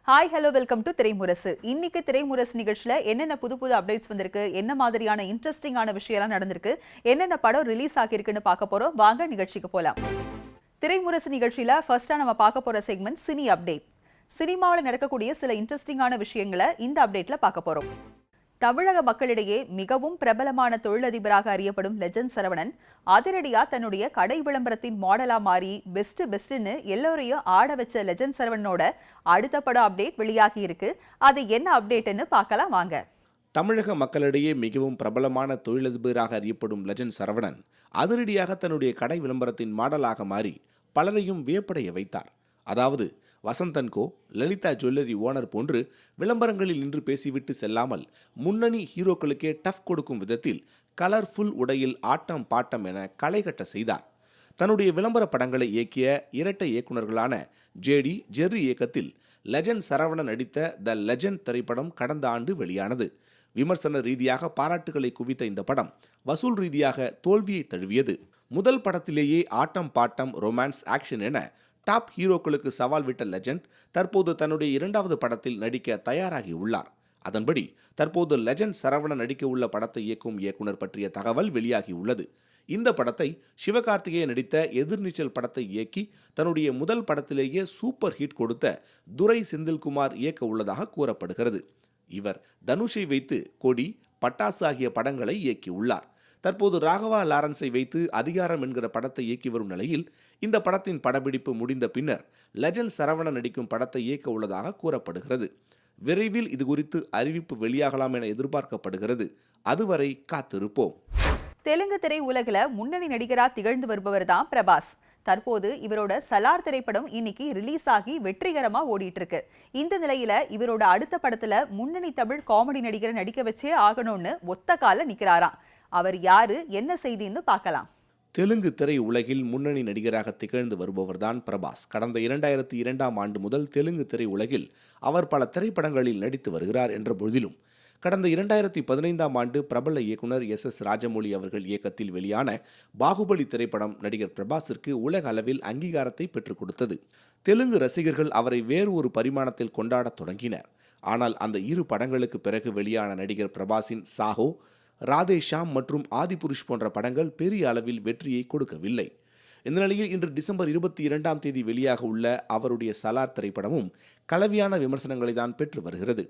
Hi hello welcome to Thiraimurasu. இன்னைக்கு திரைமுரசு நிகழ்ச்சியில என்னென்ன புது புது அப்டேட்ஸ் வந்திருக்கு, என்ன மாதிரியான இன்ட்ரெஸ்டிங்கான விஷயம்லாம் நடந்திருக்கு, என்னென்ன படம் ரிலீஸ் ஆகியிருக்குன்னு பார்க்க போறோம். வாங்க நிகழ்ச்சிக்கு போலாம். திரைமுரசு நிகழ்ச்சியில ஃபர்ஸ்டா நம்ம பார்க்க போற செக்மெண்ட் சினி அப்டேட். சினிமாவில் நடக்கக்கூடிய சில இன்ட்ரெஸ்டிங்கான விஷயங்களை இந்த அப்டேட்ல பார்க்க போறோம். தமிழக மக்களிடையே மிகவும் பிரபலமான தொழிலதிபராக அறியப்படும் லெஜண்ட் சரவணன் அதிரடியா தன்னுடைய கடை விளம்பரத்தின் மாடலா மாறி பெஸ்ட்னு எல்லோரையும் ஆட வச்ச லெஜண்ட் சரவணனோட அடுத்த படம் அப்டேட் வெளியாகி இருக்கு. அது என்ன அப்டேட்னு பார்க்கலாம் வாங்க. தமிழக மக்களிடையே மிகவும் பிரபலமான தொழிலதிபராக அறியப்படும் லெஜண்ட் சரவணன் அதிரடியாக தன்னுடைய கடை விளம்பரத்தின் மாடலாக மாறி பலரையும் வியப்படைய வைத்தார். அதாவது வசந்தன்கோ, லலிதா ஜுவல்லரி ஓனர் போன்று விளம்பரங்களில் நின்று பேசிவிட்டு செல்லாமல் முன்னணி ஹீரோக்களுக்கே டஃப் கொடுக்கும் விதத்தில் கலர்ஃபுல் உடையில் ஆட்டம் பாட்டம் என களைகட்ட செய்தார். தன்னுடைய விளம்பர படங்களை இயக்கிய இரட்டை இயக்குநர்களான ஜெர்ரி இயக்கத்தில் லெஜண்ட் சரவணன் நடித்த த லெஜண்ட் திரைப்படம் கடந்த ஆண்டு வெளியானது. விமர்சன ரீதியாக பாராட்டுகளை குவித்த இந்த படம் வசூல் ரீதியாக தோல்வியை தழுவியது. முதல் படத்திலேயே ஆட்டம் பாட்டம் ரொமான்ஸ் ஆக்ஷன் என டாப் ஹீரோக்களுக்கு சவால் விட்ட லெஜண்ட் தற்போது தன்னுடைய இரண்டாவது படத்தில் நடிக்க தயாராகி உள்ளார். அதன்படி தற்போது லெஜண்ட் சரவணன் நடிக்க உள்ள படத்தை இயக்கும் இயக்குனர் பற்றிய தகவல் வெளியாகி உள்ளது. இந்த படத்தை சிவகார்த்திகேயன் நடித்த எதிர்நீச்சல் படத்தை இயக்கி தன்னுடைய முதல் படத்திலேயே சூப்பர் ஹிட் கொடுத்த துரை செந்தில்குமார் இயக்க உள்ளதாக கூறப்படுகிறது. இவர் தனுஷை வைத்து கொடி, பட்டாசு ஆகிய படங்களை இயக்கியுள்ளார். தற்போது ராகவா லாரன்ஸை வைத்து அதிகாரம் என்கிற படத்தை இயக்கி வரும் நிலையில் இந்த படத்தின் படப்பிடிப்பு முடிந்த பின்னர் லெஜண்ட் சரவணன் நடிக்கும் படத்தை இயக்க உள்ளதாக கூறப்படுகிறது. விரைவில் இது குறித்து அறிவிப்பு வெளியாகலாம் என எதிர்பார்க்கப்படுகிறது. அதுவரை காத்திருப்போம். தெலுங்கு திரை உலகில முன்னணி நடிகரா திகழ்ந்து வருபவர் தான் பிரபாஸ். தற்போது இவரோட சலார் திரைப்படம் இன்னைக்கு ரிலீஸ் ஆகி வெற்றிகரமா ஓடிட்டு இருக்கு. இந்த நிலையில இவரோட அடுத்த படத்துல முன்னணி தமிழ் காமெடி நடிகரை நடிக்க வச்சே ஆகணும்னு ஒத்த கால நிக்கிறாராம். அவர் யாரு, என்ன செய்தின்னு பார்க்கலாம். தெலுங்கு திரை உலகில் முன்னணி நடிகராக திகழ்ந்து வருபவர்தான் பிரபாஸ். கடந்த 2002ஆம் ஆண்டு முதல் தெலுங்கு திரை உலகில் அவர் பல திரைப்படங்களில் நடித்து வருகிறார் என்ற பொழுதிலும் கடந்த 2015ஆம் ஆண்டு பிரபல இயக்குனர் எஸ் ராஜமௌலி அவர்கள் இயக்கத்தில் வெளியான பாகுபலி திரைப்படம் நடிகர் பிரபாஸிற்கு உலக அளவில் அங்கீகாரத்தை பெற்றுக் கொடுத்தது. தெலுங்கு ரசிகர்கள் அவரை வேறு ஒரு பரிமாணத்தில் கொண்டாடத் தொடங்கினர். ஆனால் அந்த இரு படங்களுக்கு பிறகு வெளியான நடிகர் பிரபாஸின் சாஹோ, ராதே ஷாம் மற்றும் ஆதிபுருஷ் போன்ற படங்கள் பெரிய அளவில் வெற்றியை கொடுக்கவில்லை. இந்த நிலையில் இன்று டிசம்பர் 22ஆம் தேதி வெளியாக உள்ள அவருடைய சலார் திரைப்படமும் கலவையான விமர்சனங்களை தான் பெற்று வருகிறது.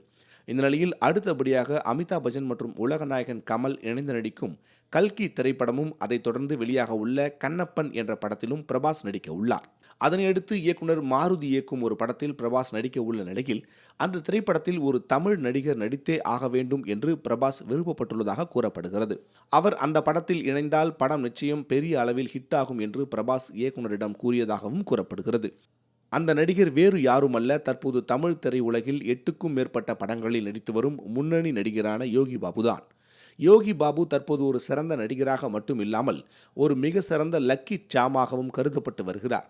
இந்த நிலையில் அடுத்தபடியாக அமிதாப் பச்சன் மற்றும் உலக நாயகன் கமல் இணைந்து நடிக்கும் கல்கி திரைப்படமும் அதைத் தொடர்ந்து வெளியாக உள்ள கண்ணப்பன் என்ற படத்திலும் பிரபாஸ் நடிக்க உள்ளார். அதனையடுத்து இயக்குனர் மாருதி இயக்கும் ஒரு படத்தில் பிரபாஸ் நடிக்க உள்ள நிலையில் அந்த திரைப்படத்தில் ஒரு தமிழ் நடிகர் நடித்தே ஆக வேண்டும் என்று பிரபாஸ் விருப்பப்பட்டுள்ளதாக கூறப்படுகிறது. அவர் அந்த படத்தில் இணைந்தால் படம் நிச்சயம் பெரிய அளவில் ஹிட் ஆகும் என்று பிரபாஸ் இயக்குனரிடம் கூறியதாகவும் கூறப்படுகிறது. அந்த நடிகர் வேறு யாருமல்ல, தற்போது தமிழ் திரை உலகில் 8க்கும் மேற்பட்ட படங்களில் நடித்து வரும் முன்னணி நடிகரான யோகி பாபு தான். யோகி பாபு தற்போது ஒரு சிறந்த நடிகராக மட்டும் இல்லாமல் ஒரு மிக சிறந்த லக்கி சாமாகவும் கருதப்பட்டு வருகிறார்.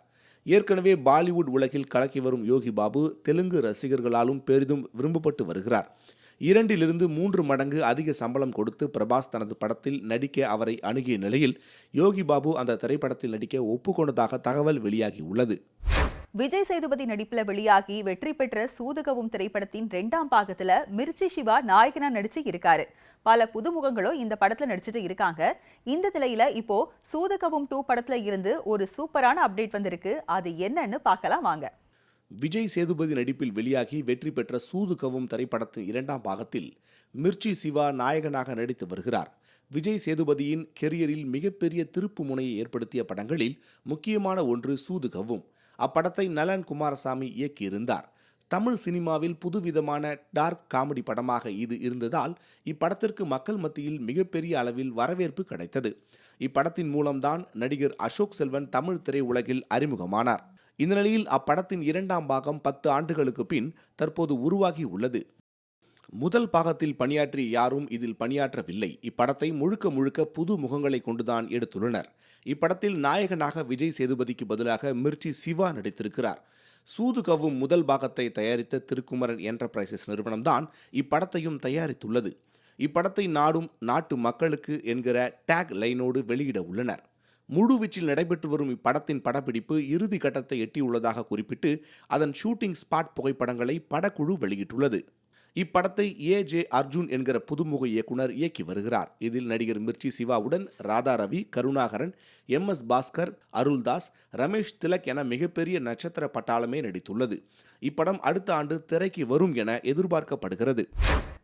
ஏற்கனவே பாலிவுட் உலகில் கலக்கி வரும் யோகி பாபு தெலுங்கு ரசிகர்களாலும் பெரிதும் விரும்பப்பட்டு வருகிறார். 2 மடங்கு அதிக சம்பளம் கொடுத்து பிரபாஸ் தனது படத்தில் நடிக்க அவரை அணுகிய நிலையில் யோகி பாபு அந்த திரைப்படத்தில் நடிக்க ஒப்புக்கொண்டதாக தகவல் வெளியாகி உள்ளது. விஜய் சேதுபதி நடிப்புல வெளியாகி வெற்றி பெற்ற சூதுகவும் திரைப்படத்தின் 2ஆம் பாகத்துல மிர்ச்சி சிவா நாயகனா நடிச்சு இருக்காரு. பல புதுமுகங்களும் இந்த படத்துல நடிச்சிட்டு இருக்காங்க. இந்த நிலையில இப்போ சூதுகவும் 2 படத்துல இருந்து ஒரு சூப்பரான அப்டேட் வந்திருக்கு. அது என்னன்னு பார்க்கலாம் வாங்க. விஜய் சேதுபதி நடிப்பில் வெளியாகி வெற்றி பெற்ற சூதுகவும் திரைப்படத்தின் 2ஆம் பாகத்தில் மிர்ச்சி சிவா நாயகனாக நடித்து வருகிறார். விஜய் சேதுபதியின் கெரியரில் மிகப்பெரிய திருப்பு முனையை ஏற்படுத்திய படங்களில் முக்கியமான ஒன்று சூதுகவும். அப்படத்தை நலன் குமாரசாமி இயக்கியிருந்தார். தமிழ் சினிமாவில் புதுவிதமான டார்க் காமெடி படமாக இது இருந்ததால் இப்படத்திற்கு மக்கள் மத்தியில் மிகப்பெரிய அளவில் வரவேற்பு கிடைத்தது. இப்படத்தின் மூலம்தான் நடிகர் அசோக் செல்வன் தமிழ் திரை உலகில் அறிமுகமானார். இந்த நிலையில் அப்படத்தின் 2ஆம் பாகம் 10 ஆண்டுகளுக்கு பின் தற்போது உருவாகி உள்ளது. முதல் பாகத்தில் பணியாற்றிய யாரும் இதில் பணியாற்றவில்லை. இப்படத்தை முழுக்க புது முகங்களை கொண்டுதான் எடுத்துள்ளனர். இப்படத்தில் நாயகனாக விஜய் சேதுபதிக்கு பதிலாக மிர்ச்சி சிவா நடித்திருக்கிறார். சூதுகவும் முதல் பாகத்தை தயாரித்த திருக்குமரன் என்டர்பிரைசஸ் நிறுவனம்தான் இப்படத்தையும் தயாரித்துள்ளது. இப்படத்தை நாடும் நாட்டு மக்களுக்கு என்கிற டேக் லைனோடு வெளியிட உள்ளனர். முழுவீச்சில் நடைபெற்று வரும் இப்படத்தின் படப்பிடிப்பு இறுதி கட்டத்தை எட்டியுள்ளதாக குறிப்பிட்டு அதன் ஷூட்டிங் ஸ்பாட் புகைப்படங்களை படக்குழு வெளியிட்டுள்ளது. இப்படத்தை ஏ.ஜே. அர்ஜுன் என்கிற புதுமுக இயக்குனர் இயக்கி வருகிறார். இதில் நடிகர் மிர்ச்சி சிவாவுடன் ராதா ரவி, கருணாகரன், எம்.எஸ். பாஸ்கர், அருள்தாஸ், ரமேஷ் திலக் என மிகப்பெரிய நட்சத்திர பட்டாளமே நடித்துள்ளது. இப்படம் அடுத்த ஆண்டு திரைக்கு வரும் என எதிர்பார்க்கப்படுகிறது.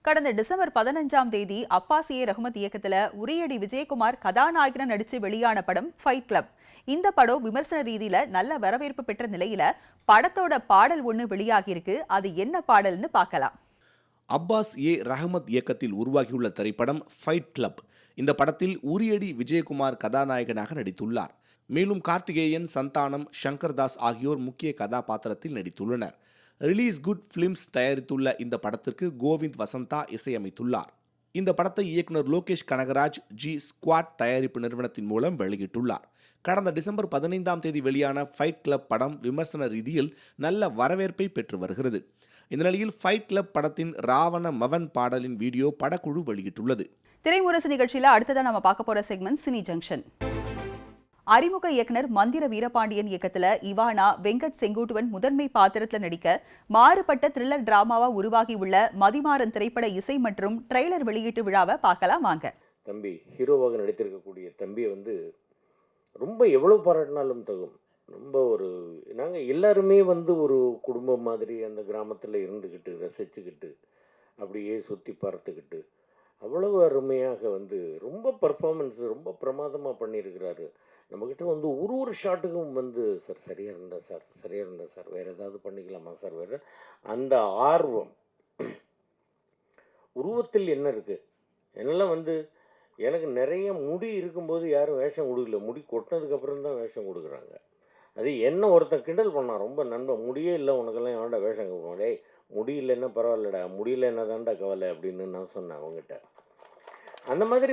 கடந்த டிசம்பர் 15ஆம் தேதி அப்பாஸ் ஏ ரஹ்மத் இயக்கத்துல உரியடி விஜயகுமார் கதாநாயகனா நடிச்சு வெளியான படம் ஃபைட் கிளப். இந்த படம் விமர்சன ரீதியில நல்ல வரவேற்பு பெற்ற நிலையில படத்தோட பாடல் ஒண்ணு வெளியாகி இருக்கு. அது என்ன பாடல்னு பார்க்கலாம். அப்பாஸ் ஏ ரஹ்மத் இயக்கத்தில் உருவாகியுள்ள திரைப்படம் ஃபைட் கிளப். இந்த படத்தில் உரியடி விஜயகுமார் கதாநாயகனாக நடித்துள்ளார். மேலும் கார்த்திகேயன், சந்தானம், சங்கர்தாஸ் ஆகியோர் முக்கிய கதாபாத்திரத்தில் நடித்துள்ளனர். ரிலீஸ் குட் பிலிம்ஸ் தயாரித்துள்ள இந்த படத்திற்கு கோவிந்த் வசந்தா இசையமைத்துள்ளார். இந்த படத்தை இயக்குனர் லோகேஷ் கனகராஜ் ஜி ஸ்குவாட் தயாரிப்பு நிறுவனத்தின் மூலம் வெளியிட்டுள்ளார். கடந்த டிசம்பர் 15ஆம் தேதி வெளியான ஃபைட் கிளப் படம் விமர்சன ரீதியில் நல்ல வரவேற்பை பெற்று வருகிறது. இந்த நிலையில் ஃபைட் கிளப் படத்தின் ராவண மவன் பாடலின் வீடியோ படக்குழு வெளியிட்டுள்ளது. திரைமுரசு நிகழ்ச்சியில அடுத்ததான் நம்ம பார்க்க போற செக்மெண்ட் சினி ஜங்ஷன். அறிமுக இயக்குனர் மந்திர வீரபாண்டியன் இயக்கத்துல இவானா, வெங்கட் செங்குட்டுவன் முதன்மை பாத்திரத்துல நடிக்க மாறுபட்ட த்ரில்லர் டிராமாவா உருவாகி உள்ள மதிமாறன் திரைப்பட இசை மற்றும் ட்ரெய்லர் வெளியீட்டு விழாவை பார்க்கலாம் வாங்க. தம்பி ஹீரோவாக நடித்திருக்கக்கூடிய தம்பியை ரொம்ப எவ்வளவு பாராட்டினாலும் தகும். ரொம்ப நாங்கள் எல்லாருமே ஒரு குடும்பம் மாதிரி அந்த கிராமத்தில் இருந்துக்கிட்டு ரசிச்சுக்கிட்டு அப்படியே சுற்றி பார்த்துக்கிட்டு அவ்வளவு அருமையாக ரொம்ப பர்ஃபார்மன்ஸ் ரொம்ப பிரமாதமாக பண்ணியிருக்கிறாரு. நம்மக்கிட்ட ஒரு ஷாட்டுக்கும் சார் சரியாக இருந்தா சார் வேறு ஏதாவது பண்ணிக்கலாமா சார், வேறு அந்த ஆர்வம் உருவத்தில் என்ன இருக்குது. என்னெல்லாம் எனக்கு நிறைய முடி இருக்கும்போது யாரும் வேஷம் கொடுக்கல, முடி கொட்டினதுக்கப்புறம் தான் வேஷம் கொடுக்குறாங்க. அது என்ன ஒருத்தன் கிண்டல் பண்ணான், ரொம்ப நண்பன், முடியே இல்லை உனக்கெல்லாம் எவன்டா வேஷம் கொடுப்பான், டேய் முடி இல்லைன்னா பரவாயில்லடா, முடியல என்ன தான்டா கவலை அப்படின்னு நான் சொன்னேன் அவங்ககிட்ட. அந்த மாதிரி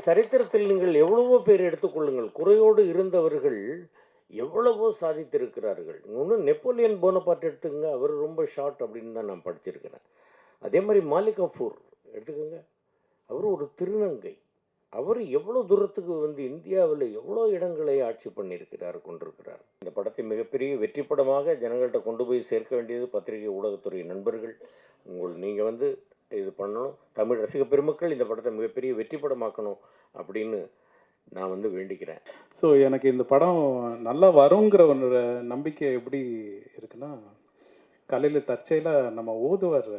சரித்திரத்தில் நீங்கள் எவ்வளவோ பேர் எடுத்துக்கொள்ளுங்கள், குறையோடு இருந்தவர்கள் எவ்வளவோ சாதித்திருக்கிறார்கள். இன்னும் நெப்போலியன் போனபார்ட் எடுத்துக்கங்க, அவர் ரொம்ப ஷார்ட் அப்படின்னு தான் நான் படிச்சிருக்கிறேன். அதே மாதிரி மாலிக் கஃபூர் எடுத்துக்கோங்க, அவர் ஒரு திருநங்கை, அவர் எவ்வளோ தூரத்துக்கு இந்தியாவில் எவ்வளோ இடங்களை ஆட்சி கொண்டிருக்கிறார். இந்த படத்தை மிகப்பெரிய வெற்றி படமாக ஜனங்கள்கிட்ட கொண்டு போய் சேர்க்க வேண்டியது பத்திரிகை ஊடகத்துறை நண்பர்கள். நீங்கள் இது பண்ணணும், தமிழ் ரசிக பெருமக்கள் இந்த படத்தை மிகப்பெரிய வெற்றி படமாக்கணும் அப்படின்னு நான் வேண்டிக்கிறேன். ஸோ எனக்கு இந்த படம் நல்லா வருங்கிற ஒரு நம்பிக்கை எப்படி இருக்குன்னா, காலையில் தற்செயலாக நம்ம ஓதுவார்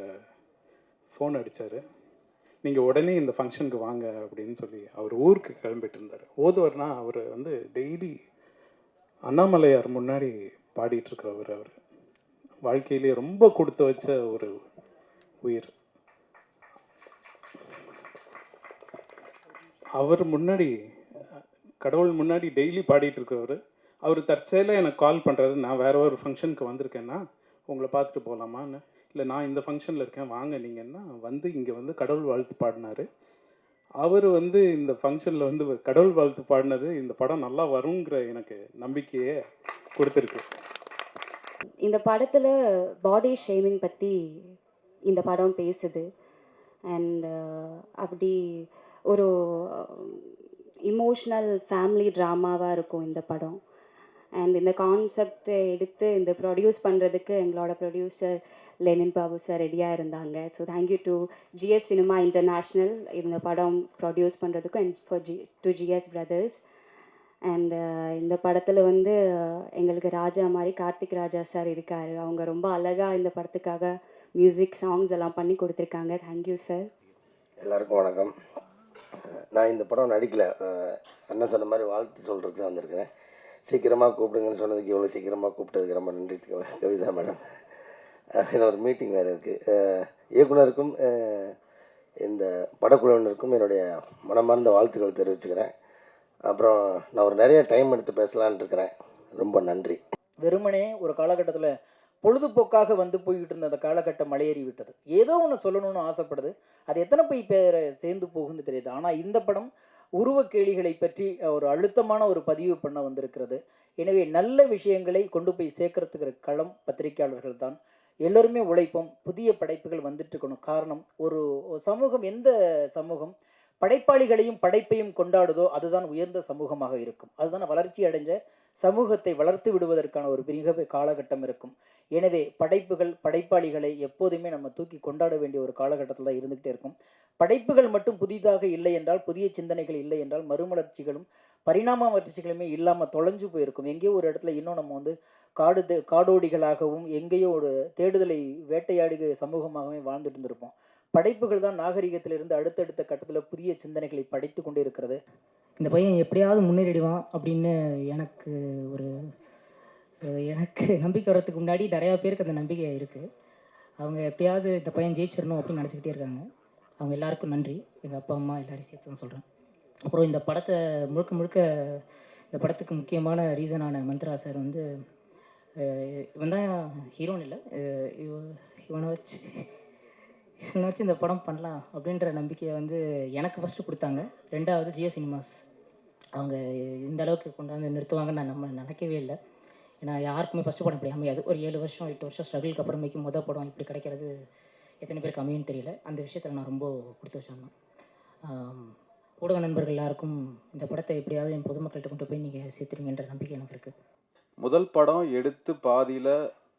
ஃபோன் அடித்தார், நீங்கள் உடனே இந்த ஃபங்க்ஷனுக்கு வாங்க அப்படின்னு சொல்லி. அவர் ஊருக்கு கிளம்பிட்டு இருந்தார். ஓதுவார்னா அவர் டெய்லி அண்ணாமலையார் முன்னாடி பாடிட்டுருக்கிறவர். அவர் வாழ்க்கையிலே ரொம்ப கொடுத்து வச்ச ஒரு உயிர். அவர் முன்னாடி, கடவுள் முன்னாடி டெய்லி பாடிட்டு இருக்கிறவர். அவர் தற்செயலாக எனக்கு கால் பண்ணுறாரு, நான் வேற ஒரு ஃபங்க்ஷனுக்கு வந்திருக்கேன்னா உங்களை பார்த்துட்டு போகலாமான்னு. இல்லை நான் இந்த ஃபங்க்ஷனில் இருக்கேன் வாங்க நீங்கன்னா இங்கே கடவுள் வாழ்த்து பாடினார். அவர் இந்த ஃபங்க்ஷனில் கடவுள் வாழ்த்து பாடினது இந்த படம் நல்லா வருங்கிற எனக்கு நம்பிக்கையை கொடுத்துருக்கு. இந்த படத்தில் பாடி ஷேமிங் பற்றி இந்த படம் பேசுது. அண்ட் அப்படி ஒரு இமோஷ்னல் ஃபேமிலி ட்ராமாவாக இருக்கும் இந்த படம். அண்ட் இந்த கான்செப்டை எடுத்து இந்த ப்ரொடியூஸ் பண்ணுறதுக்கு எங்களோட ப்ரொடியூசர் லெனின் பாபு சார் ரெடியாக இருந்தாங்க. So thank you to GS cinema international இந்த படம் ப்ரொடியூஸ் பண்ணுறதுக்கும், and for to GS brothers. And இந்த படத்தில் எங்களுக்கு ராஜா மாதிரி கார்த்திக் ராஜா சார் இருக்கார். அவங்க ரொம்ப அழகாக இந்த படத்துக்காக மியூசிக் சாங்ஸ் எல்லாம் பண்ணி கொடுத்துருக்காங்க. Thank you sir. எல்லாருக்கும் வணக்கம். நான் இந்த படம் நடிக்கலை, அண்ணன் சொன்ன மாதிரி வாழ்த்து சொல்கிறதுக்கு தான் வந்திருக்கிறேன். சீக்கிரமாக கூப்பிடுங்கன்னு சொன்னதுக்கு இவ்வளோ சீக்கிரமாக கூப்பிட்டதுக்கு ரொம்ப நன்றி கவிதா மேடம். ஒரு மீட்டிங் வேறு இருக்குது. இயக்குனருக்கும் இந்த படக்குழுவினருக்கும் என்னுடைய மனமார்ந்த வாழ்த்துக்கள் தெரிவிச்சுக்கிறேன். அப்புறம் நான் நிறைய டைம் எடுத்து பேசலான்னு இருக்கிறேன். ரொம்ப நன்றி. வெறுமனே ஒரு காலகட்டத்தில் பொழுதுபோக்காக போய்கிட்டு இருந்த அந்த காலகட்டம் மலையேறி விட்டது. ஏதோ ஒன்று சொல்லணும்னு ஆசைப்படுது, அது எத்தனை பேரை சேர்ந்து போகுன்னு தெரியுது. ஆனால் இந்த படம் உருவ கேளிகளை பற்றி ஒரு அழுத்தமான ஒரு பதிவு பண்ண வந்திருக்கிறது. எனவே நல்ல விஷயங்களை கொண்டு போய் சேர்க்கறதுக்கு களம் பத்திரிகையாளர்கள் தான். எல்லோருமே உழைப்போம், புதிய படைப்புகள் வந்துட்டு இருக்கணும். காரணம், ஒரு சமூகம், எந்த சமூகம் படைப்பாளிகளையும் படைப்பையும் கொண்டாடுதோ அதுதான் உயர்ந்த சமூகமாக இருக்கும். அதுதான் வளர்ச்சி அடைஞ்ச சமூகத்தை வளர்த்து விடுவதற்கான ஒரு மிக காலகட்டம் இருக்கும். எனவே படைப்புகள், படைப்பாளிகளை எப்போதுமே நம்ம தூக்கி கொண்டாட வேண்டிய ஒரு காலகட்டத்தில் தான் இருந்துகிட்டே இருக்கும். படைப்புகள் மட்டும் புதிதாக இல்லை என்றால், புதிய சிந்தனைகள் இல்லை என்றால், மறுமலர்ச்சிகளும் பரிணாம வளர்ச்சிகளுமே இல்லாமல் தொலைஞ்சு போயிருக்கும். எங்கேயோ ஒரு இடத்துல இன்னும் நம்ம வந்து காடோடிகளாகவும் எங்கேயோ ஒரு தேடுதலை வேட்டையாடி சமூகமாகவே வாழ்ந்துட்டு இருந்திருப்போம். படைப்புகள் தான் நாகரிகத்திலிருந்து அடுத்தடுத்த கட்டத்தில் புதிய சிந்தனைகளை படைத்து கொண்டே இருக்கிறது. இந்த பையன் எப்படியாவது முன்னேறிடுவான் அப்படின்னு எனக்கு நம்பிக்கை வர்றதுக்கு முன்னாடி நிறையா பேருக்கு அந்த நம்பிக்கை இருக்குது. அவங்க எப்படியாவது இந்த பையன் ஜெயிச்சிடணும் அப்படின்னு நினச்சிக்கிட்டே இருக்காங்க. அவங்க எல்லாருக்கும் நன்றி. எங்கள் அப்பா அம்மா எல்லாரையும் சேர்த்து தான் சொல்கிறேன். அப்புறம் இந்த படத்தை முழுக்க இந்த படத்துக்கு முக்கியமான ரீசனான மந்த்ரா சார் வந்து இவன் தான் ஹீரோன் இல்லை, இவனை வச்சு இந்த படம் பண்ணலாம் அப்படின்ற நம்பிக்கையை வந்து எனக்கு ஃபஸ்ட்டு கொடுத்தாங்க. ரெண்டாவது ஜிஎஸ் சினிமாஸ் அவங்க இந்த அளவுக்கு கொண்டாந்து நிறுத்துவாங்கன்னு நான் நினைக்கவே இல்லை. ஏன்னா யாருக்குமே ஃபஸ்ட்டு படம் இப்படி அமையாது. ஒரு 7 வருஷம் 8 வருஷம் ஸ்ட்ரகிளுக்கு அப்புறமேக்கு மொதல் படம் இப்படி கிடைக்கிறது எத்தனை பேருக்கு அமையும்னு தெரியல. அந்த விஷயத்தில் நான் ரொம்ப கொடுத்து வச்சிருந்தேன். ஊடக நண்பர்கள் எல்லாருக்கும் இந்த படத்தை எப்படியாவது என் பொதுமக்கள்கிட்ட கொண்டு போய் நீங்கள் சேர்த்துருங்கன்ற நம்பிக்கை எனக்கு இருக்குது. முதல் படம் எடுத்து பாதியில்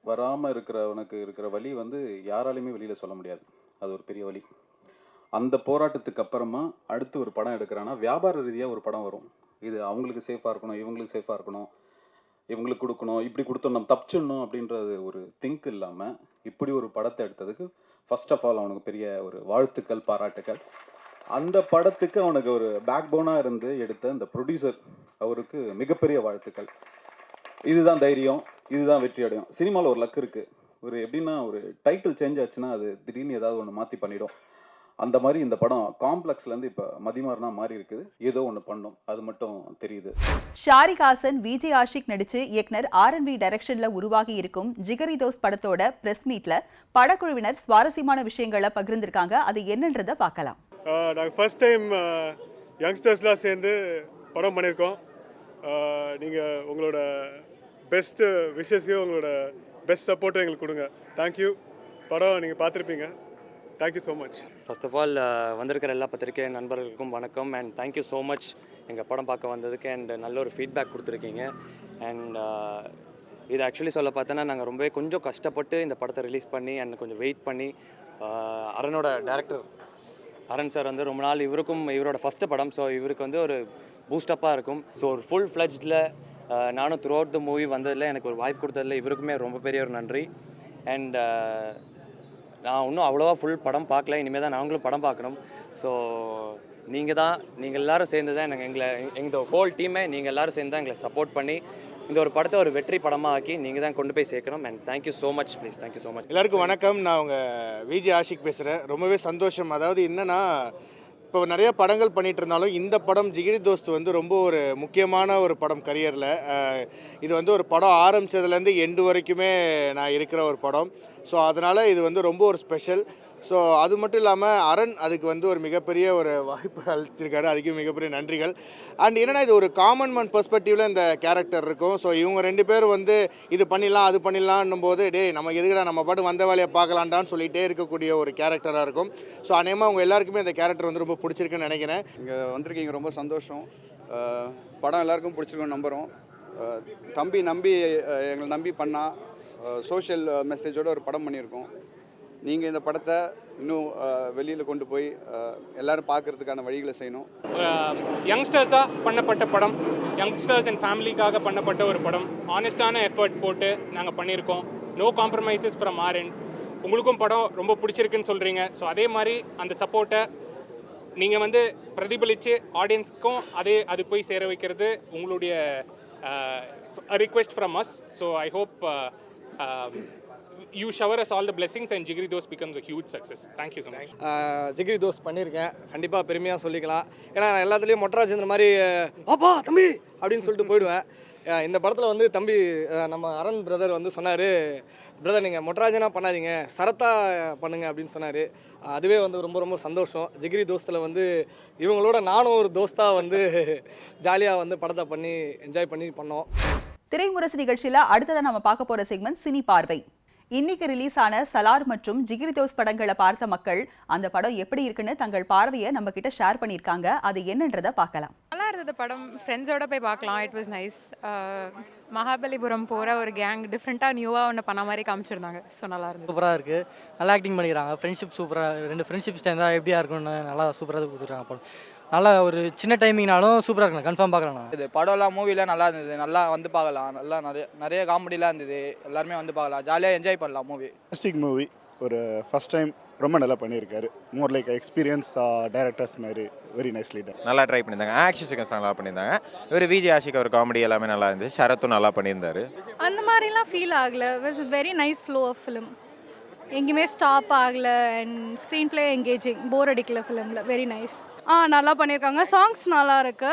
வராமல் இருக்கிறவனுக்கு இருக்கிற வலி வந்து யாராலையுமே வெளியில் சொல்ல முடியாது. அது ஒரு பெரிய வலி. அந்த போராட்டத்துக்கு அப்புறமா அடுத்து ஒரு படம் எடுக்கிறான்னா வியாபார ரீதியாக ஒரு படம் வரும். இது அவங்களுக்கு சேஃபாக இருக்கணும், இவங்களுக்கு சேஃபாக இருக்கணும், இவங்களுக்கு கொடுக்கணும், இப்படி கொடுத்தோம் நம்ம தப்பிச்சிடணும் அப்படின்றது ஒரு திங்க் இல்லாமல் இப்படி ஒரு படத்தை எடுத்ததுக்கு ஃபர்ஸ்ட் ஆஃப் ஆல் அவனுக்கு பெரிய ஒரு வாழ்த்துக்கள், பாராட்டுக்கள். அந்த படத்துக்கு அவனுக்கு ஒரு பேக் போனாக இருந்து எடுத்த இந்த ப்ரொடியூசர் அவருக்கு மிகப்பெரிய வாழ்த்துக்கள். இதுதான் தைரியம், இதுதான் வெற்றி அடையும். சினிமாவில் ஒரு லக் இருக்குது. ஒரு எப்படின்னா ஒரு டைட்டில் சேஞ்ச் ஆச்சுன்னா அது திடீர்னு ஏதாவது ஒன்று மாற்றி பண்ணிடும். அந்த மாதிரி இந்த படம் காம்ப்ளெக்ஸ்லேருந்து இப்போ மதிமாறனா மாறி இருக்குது. ஏதோ ஒன்று பண்ணும், அது மட்டும் தெரியுது. ஷாரிக் ஹாசன், விஜய் ஆஷிக் நடிச்சு இயக்குனர் RNV டைரக்ஷன்ல உருவாகி இருக்கும் ஜிகரி தோஸ்த் படத்தோட பிரஸ் மீட்ல படக்குழுவினர் சுவாரஸ்யமான விஷயங்களை பகிர்ந்திருக்காங்க. அது என்னன்றதை பார்க்கலாம். நாங்கள் ஃபர்ஸ்ட் டைம் யங்ஸ்டர்ஸ்லாம் சேர்ந்து படம் பண்ணியிருக்கோம். நீங்கள் உங்களோட பெஸ்ட் விஷஸையும் உங்களோட பெஸ்ட் சப்போர்ட்டும் எங்களுக்கு கொடுங்க. தேங்க்யூ. படம் நீங்கள் பார்த்துருப்பீங்க. Thank you so much. First of all வந்திருக்கிற எல்லா பத்திரிகை நண்பர்களுக்கும் வணக்கம் அண்ட் தேங்க்யூ ஸோ மச் எங்கள் படம் பார்க்க வந்ததுக்கு அண்ட் நல்ல ஒரு ஃபீட்பேக் கொடுத்துருக்கீங்க. அண்ட் இது ஆக்சுவலி சொல்ல பார்த்தோன்னா நாங்கள் ரொம்பவே கொஞ்சம் கஷ்டப்பட்டு இந்த படத்தை ரிலீஸ் பண்ணி அண்ட் கொஞ்சம் வெயிட் பண்ணி அரணோட டைரக்டர் அரண் சார் வந்து ரொம்ப நாள் இவரோட ஃபஸ்ட்டு படம். ஸோ இவருக்கு வந்து ஒரு பூஸ்டப்பாக இருக்கும். ஸோ ஒரு ஃபுல் ஃப்ளெஜ்டில் நானும் த்ரூ அவுட் த மூவி வந்ததில் எனக்கு ஒரு வாய்ப்பு கொடுத்ததில் இவருக்குமே ரொம்ப பெரிய ஒரு நன்றி. அண்ட் நான் இன்னும் அவ்வளோவா ஃபுல் படம் பார்க்கல. இனிமேல் தான் நாங்களும் படம் பார்க்கணும். ஸோ நீங்கள் எல்லோரும் சேர்ந்து தான் எங்கள் ஹோல் டீமே நீங்கள் எல்லோரும் சேர்ந்து தான் எங்களை சப்போர்ட் பண்ணி இந்த ஒரு படத்தை ஒரு வெற்றி படமாக ஆக்கி நீங்கள் தான் கொண்டு போய் சேர்க்கணும். And thank you so much. Please thank you so much. எல்லாருக்கும் வணக்கம். நான் உங்கள் விஜய் ஆஷிக் பேசுகிறேன். ரொம்பவே சந்தோஷம். அதாவது என்னென்னா, இப்போ நிறைய படங்கள் பண்ணிகிட்டு இருந்தாலும் இந்த படம் ஜிகிரி தோஸ்த் வந்து ரொம்ப ஒரு முக்கியமான ஒரு படம் கரியரில். இது வந்து ஒரு படம் ஆரம்பித்ததுலேருந்து எண்டு வரைக்குமே நான் இருக்கிற ஒரு படம். ஸோ அதனால் இது வந்து ரொம்ப ஒரு ஸ்பெஷல். ஸோ அது மட்டும் இல்லாமல் அரண் அதுக்கு வந்து ஒரு மிகப்பெரிய ஒரு வாய்ப்பு அளித்திருக்காரு. அதுக்கு மிகப்பெரிய நன்றிகள். அண்ட் என்னென்னா, இது ஒரு காமன் மேன் பெர்ஸ்பெக்டிவில் இந்த கேரக்டர் இருக்கும். ஸோ இவங்க 2 பேரும் வந்து இது பண்ணிடலாம் அது பண்ணிடலான்னும் போது நம்ம எதுக்குடா நம்ம பாட்டு வந்த வேலையை பார்க்கலான்டான்னு சொல்லிகிட்டே இருக்கக்கூடிய ஒரு கேரக்டராக இருக்கும். ஸோ அநேகமாக அவங்க எல்லாருக்குமே இந்த கேரக்டர் வந்து ரொம்ப பிடிச்சிருக்குன்னு நினைக்கிறேன். இங்கே வந்திருக்கீங்க, ரொம்ப சந்தோஷம். படம் எல்லாருக்கும் பிடிச்சிருக்குன்னு நம்புகிறோம். தம்பி எங்களை நம்பி பண்ணால் சோஷியல் மெசேஜோடு ஒரு படம் பண்ணியிருக்கோம். நீங்கள் இந்த படத்தை இன்னும் வெளியில் கொண்டு போய் எல்லோரும் பார்க்குறதுக்கான வழிகளை செய்யணும். யங்ஸ்டர்ஸாக பண்ணப்பட்ட படம், யங்ஸ்டர்ஸ் அண்ட் ஃபேமிலிக்காக பண்ணப்பட்ட ஒரு படம். ஆனஸ்டான எஃபர்ட் போட்டு நாங்கள் பண்ணியிருக்கோம். No compromises from our end. உங்களுக்கும் படம் ரொம்ப பிடிச்சிருக்குன்னு சொல்கிறீங்க. ஸோ அதே மாதிரி அந்த சப்போர்ட்டை நீங்கள் வந்து பிரதிபலித்து ஆடியன்ஸ்க்கும் அது போய் சேர வைக்கிறது உங்களுடைய request from us. So I hope you shower us all the blessings and Jigri Dost becomes a huge success. Thank you so much. ஜிகிரி Dost பண்ணியிருக்கேன். கண்டிப்பாக பெருமையாக சொல்லிக்கலாம். ஏன்னா நான் எல்லாத்துலேயும் மொட்டராஜேந்திர மாதிரி பாப்பா தம்பி அப்படின்னு சொல்லிட்டு போயிடுவேன். இந்த படத்தில் வந்து தம்பி நம்ம அரண் பிரதர் வந்து சொன்னார், பிரதர் நீங்கள் மொட்டராஜனாக பண்ணாதீங்க, சரத்தா பண்ணுங்க அப்படின்னு சொன்னார். அதுவே வந்து ரொம்ப ரொம்ப சந்தோஷம். ஜிகிரி தோஸ்தில் வந்து இவங்களோட நானும் ஒரு தோஸ்தாக வந்து ஜாலியாக வந்து படத்தை பண்ணி என்ஜாய் பண்ணி பண்ணோம். திரைமுரசு நிகழ்ச்சியில் அடுத்ததான் நம்ம பார்க்க போகிற செக்மெண்ட் சினி பார்வை. இன்னைக்கு ரிலீஸ் ஆன சலார் மற்றும் ஜிகிரி தோஸ்த் படங்களை பார்த்த மக்கள் அந்த படம் எப்படி இருக்குன்னு தங்கள் பார்வையை நம்ம கிட்ட ஷேர் பண்ணியிருக்காங்க. அது என்னன்றதை பார்க்கலாம். நல்லா இருந்தது படம். ஃப்ரெண்ட்ஸோட போய் பார்க்கலாம். It was nice. மகாபலிபுரம் போகிற ஒரு கேங் டிஃப்ரெண்ட்டாக நியூவாக ஒன்று பண்ண மாதிரி காமிச்சிருந்தாங்க. ஸோ நல்லா இருந்தது. சூப்பராக இருக்குது, நல்லா ஆக்டிங் பண்ணிக்கிறாங்க. ஃப்ரெண்ட்ஷிப் சூப்பராக, 2 ஃப்ரெண்ட்ஷிப் சேர்ந்தா எப்படியா இருக்கும்னு நல்லா சூப்பராக கொடுத்துருக்காங்க படம். நல்லா ஒரு சின்ன டைமிங்னாலும் சூப்பராக இருக்கணும், கன்ஃபார்ம் பார்க்கலாம். இது படம்லாம் மூவிலாம் நல்லா இருந்தது, நல்லா வந்து பார்க்கலாம். நல்லா நிறைய காமெடிலாம் இருந்தது, எல்லாருமே வந்து பார்க்கலாம், ஜாலியாக என்ஜாய் பண்ணலாம் மூவி. ஃபஸ்டிக் மூவி ஒரு ஃபஸ்ட் டைம் ரொம்ப நல்லா பண்ணியிருக்காரு. மோர் லைக் எக்ஸ்பீரியன்ஸ் டைரக்டர்ஸ் மாதிரி வெரி நைஸ்லி டன். நல்லா ட்ரை பண்ணியிருந்தாங்க. ஆக்ஷன் சீக்வன்ஸ் நல்லா பண்ணியிருந்தாங்க. இவர் விஜய் ஆஷிக் அவர் காமெடி எல்லாமே நல்லா இருந்துச்சு. சரத்தும் நல்லா பண்ணியிருந்தாரு. அந்த மாதிரிலாம் ஃபீல் ஆகலை. Was very nice flow of film. எங்கேயுமே ஸ்டாப் ஆகலை and screenplay engaging, bore அடிக்கல ஃபிலிமில். Very nice. நல்லா பண்ணியிருக்காங்க. சாங்ஸ் நல்லா இருக்கு.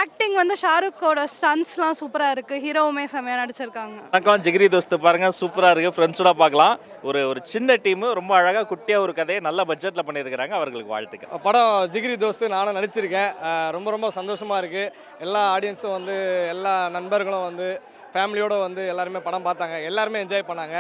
ஆக்டிங் வந்து ஷாருக்கோட ஸ்டன்ஸ்லாம் சூப்பராக இருக்கு. ஹீரோவுமே செம்மையாக நடிச்சிருக்காங்க. வணக்கம், ஜிகிரி தோஸ்து பாருங்க, சூப்பராக இருக்கு. ஃப்ரெண்ட்ஸோட பார்க்கலாம். ஒரு சின்ன டீம் ரொம்ப அழகாக குட்டியாக ஒரு கதையை நல்ல பட்ஜெட்டில் பண்ணியிருக்கிறாங்க. அவர்களுக்கு வாழ்த்துக்கள். படம் ஜிகிரி தோஸ்து நானும் நடிச்சிருக்கேன். ரொம்ப சந்தோஷமாக இருக்குது. எல்லா ஆடியன்ஸும் வந்து எல்லா நண்பர்களும் வந்து ஃபேமிலியோடு வந்து எல்லாருமே படம் பார்த்தாங்க. எல்லாருமே என்ஜாய் பண்ணாங்க.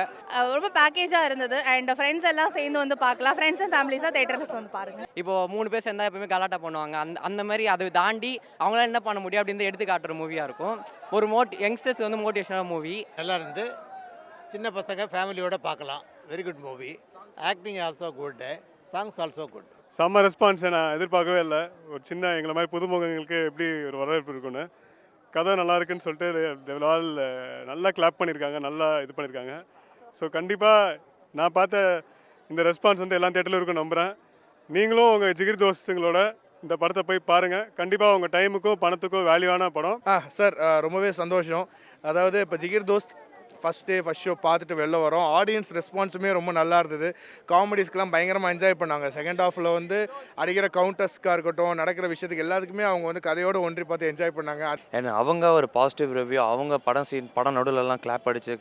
ரொம்ப பேக்கேஜாக இருந்தது அண்ட் ஃப்ரெண்ட்ஸ் எல்லாம் சேர்ந்து வந்து பார்க்கலாம். ஃப்ரெண்ட்ஸ் அண்ட் ஃபேமிலிஸாக தேட்டரில் வந்து பாருங்கள். இப்போ 3 பேர் சேர்ந்தா எப்பவுமே கலாட்டா பண்ணுவாங்க. அந்த மாதிரி அதை தாண்டி அவங்களால என்ன பண்ண முடியும் அப்படின்னு எடுத்து காட்டுற மூவியாக இருக்கும். ஒரு யங்ஸ்டர்ஸ் வந்து மோட்டிவேஷனான மூவி. நல்லா இருந்து சின்ன பசங்க ஃபேமிலியோட பார்க்கலாம். Very good movie. Acting also good, songs also good. செம்ம ரெஸ்பான்ஸ். நான் எதிர்பார்க்கவே இல்லை. ஒரு சின்ன எங்களை மாதிரி புதுமுகங்களுக்கு எப்படி ஒரு வரவேற்பு இருக்குன்னு. கதை நல்லா இருக்குன்னு சொல்லிட்டு ஆல் நல்லா கிளாப் பண்ணியிருக்காங்க, நல்லா இது பண்ணியிருக்காங்க. ஸோ கண்டிப்பாக நான் பார்த்த இந்த ரெஸ்பான்ஸ் வந்து எல்லா தேட்டரிலும் இருக்குன்னு நம்புகிறேன். நீங்களும் உங்கள் ஜிகிரி தோஸ்துங்களோட இந்த படத்தை போய் பாருங்கள். கண்டிப்பாக உங்கள் டைமுக்கும் பணத்துக்கும் வேல்யூவான படம். சார் ரொம்பவே சந்தோஷம். அதாவது இப்போ ஜிகிர் தோஸ்த் ஃபஸ்ட் ஷோ பார்த்துட்டு வெளில வரோம். ஆடியன்ஸ் ரெஸ்பான்ஸுமே ரொம்ப நல்லா இருந்தது. காமெடிஸ்க்கெலாம் பயங்கரமாக என்ஜாய் பண்ணாங்க. செகண்ட் ஹாஃபில் வந்து அடிக்கிற கவுண்டர்ஸ்க்காக இருக்கட்டும், நடக்கிற விஷயத்துக்கு எல்லாத்துக்குமே அவங்க வந்து கதையோடு ஒன்றி பார்த்து என்ஜாய் பண்ணாங்க. ஏன்னா அவங்க ஒரு பாசிட்டிவ் ரிவ்யூ, அவங்க படம் நடுவில்லாம் கிளாப் அடித்து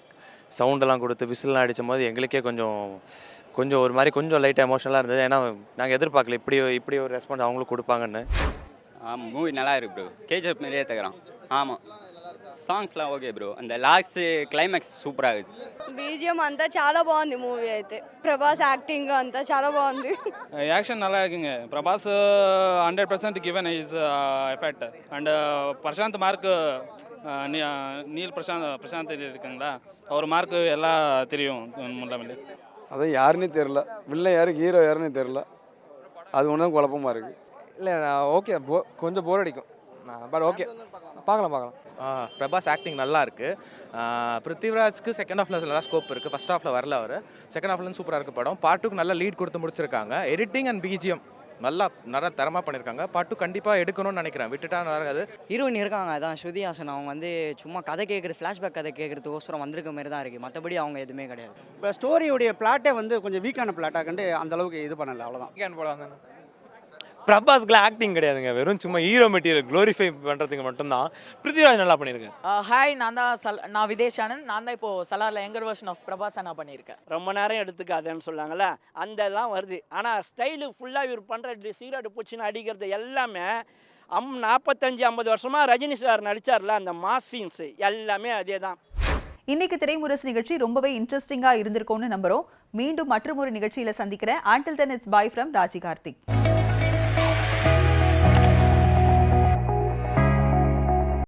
சவுண்டெல்லாம் கொடுத்து விசில்லாம் அடித்த போது எங்களுக்கே கொஞ்சம் ஒரு மாதிரி கொஞ்சம் லைட்டாக எமோஷனலாக இருந்தது. ஏன்னா நாங்கள் எதிர்பார்க்கல இப்படி ஒரு ரெஸ்பான்ஸ் அவங்களுக்கு கொடுப்பாங்கன்னு. மூவி நல்லா இருக்கு ப்ரோ. கேஜிஎஃப் மாதிரியே தகுறான். ஆமாம், సాంగ్స్லாம் okay bro. And last climax super ఆగుది. బీజిఎం అంతా చాలా బాగుంది మూవీ అయితే. ప్రభాస్ యాక్టింగ్ అంతా చాలా బాగుంది. యాక్షన్ நல்லா இருக்குங்க. Prabhas 100% given his effort and Prashanth மார்க் நீல் பிரசாந்த் இருக்காங்களா, அவர் மார்க் எல்லாம் தெரியும். முன்னாடி அதான் யாருன்னே தெரில, வில்லன் யாரு ஹீரோ யாருன்னே தெரில. அது ஒன்றும் குழப்பமாக இருக்குது. இல்லை ஓகே, கொஞ்சம் போர் அடிக்கும் பட் ஓகே, பார்க்கலாம். பிரபாஸ் ஆக்டிங் நல்லா இருக்குது. பிருத்திவிராஜ்க்கு செகண்ட் ஹாஃபில் நல்லா ஸ்கோப் இருக்குது. ஃபஸ்ட் ஹாஃபில் வரல அவர். செகண்ட் ஹாஃப்லேருந்து சூப்பராக இருக்குது படம். பார்ட் 2க்கு நல்லா லீட் கொடுத்து முடிச்சிருக்காங்க. எடிட்டிங் அண்ட் பிஜிஎம் நல்லா தரமாக பண்ணியிருக்காங்க. பார்ட் 2 கண்டிப்பாக எடுக்கணும்னு நினைக்கிறேன். விட்டுட்டா நல்லா இருக்காது. ஹீரோயின் இருக்காங்க, அதான் ஸ்ருதி ஹாசன். அவங்க வந்து சும்மா கதை கேட்குறது, ஃப்ளாஷ்பேக் கதை கேட்குறதுக்கோசரம் வந்திருக்க மாதிரி தான் இருக்குது. மற்றபடி அவங்க எதுவுமே கிடையாது. இப்போ ஸ்டோரியுடைய பிளாட்டே வந்து கொஞ்சம் வீக்கான பிளாட்டாக கண்டு அந்தளவுக்கு இது பண்ணலை, அவ்வளோதான். வீக்கெண்ட் போடுவாங்க. பிரபாஸ்க்குலாம் ஆக்டிங் கிடையாதுங்க, வெறும் சும்மா ஹீரோ மெட்டீரியல் க்ளோரிஃபை பண்ணுறதுக்கு மட்டும்தான். பிருத்திவிராஜ் நல்லா பண்ணியிருக்கேன். ஹாய், நான் விதேஷ் ஆனந்த். நான் தான் இப்போது சலாரில் யங்கர் வெர்ஷன் ஆஃப் பிரபாஸ் நான் பண்ணியிருக்கேன். ரொம்ப நேரம் எடுத்துக்காதுன்னு சொன்னாங்கல்ல, அந்தெல்லாம் வருது. ஆனால் ஸ்டைலு ஃபுல்லாக இவர் பண்ணுற சிகரெட்டு பூச்சின்னு அடிக்கிறது எல்லாமே 45-50 வருஷமாக ரஜினி சார் நடித்தார்ல, அந்த மாஸ் சீன்ஸு எல்லாமே அதே தான். இன்னைக்கு திரைமுரசு நிகழ்ச்சி ரொம்பவே இன்ட்ரெஸ்டிங்காக இருந்திருக்கும்னு நம்புகிறோம். மீண்டும் மற்றொரு நிகழ்ச்சியில் சந்திக்கிறேன். Until then, it's bye from Raji Karthik.